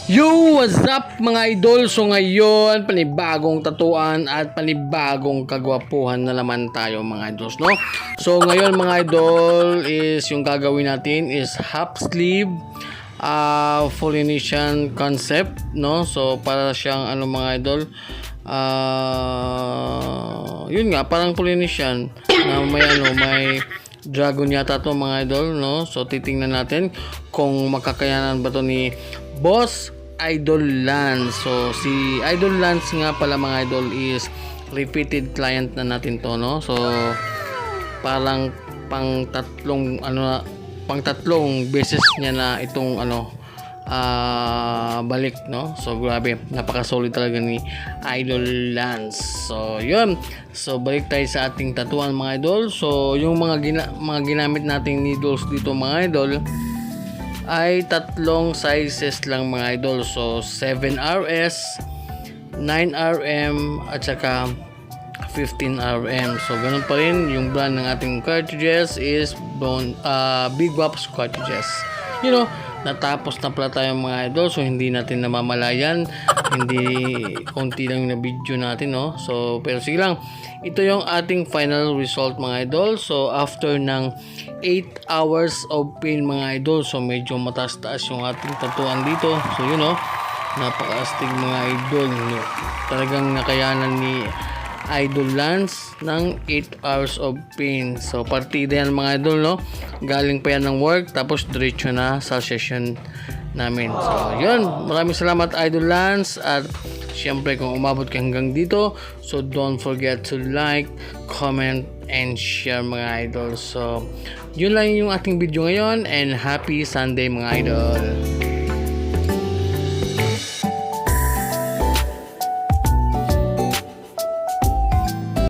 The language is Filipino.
Yo! What's up mga idol? So ngayon, panibagong tatuan at panibagong kagwapuhan na naman tayo mga idols, no? So ngayon mga idol is yung gagawin natin is half sleeve Polynesian concept, no? So para siyang ano mga idol, yun nga, parang Polynesian na may dragon yata to mga idol, no? So titingnan natin kung makakayanan ba to ni Boss Idol Lance. So si Idol Lance nga pala mga idol is repeated client na natin to, no? So parang pang tatlong beses niya na itong balik, no? So grabe, napaka-solid talaga ni Idol Lance. So yun, so balik tayo sa ating tatuan mga idol. So yung mga ginamit nating needles dito mga idol ay tatlong sizes lang mga idol. So 7RS, 9RM at saka 15RM. So ganun pa rin yung brand ng ating cartridges is Big Bops cartridges. You know, natapos na pala tayo mga idol, so hindi natin namamalayan, hindi konti lang na video natin, no? So pero sige lang, ito yung ating final result mga idol. So after ng 8 hours of pain mga idol, so medyo mataas-taas yung ating tatuan dito. So yun, no, napaka-astig mga idol, no? Talagang nakayanan ni Idol Lance ng 8 hours of pain. So partida yan mga idol, no? Galing pa yan ng work, tapos diretso na sa session namin. So yun, maraming salamat Idol Lance. At syempre kung umabot ka hanggang dito, so don't forget to like, comment, and share mga idol. So yun lang yung ating video ngayon, and happy Sunday mga idol.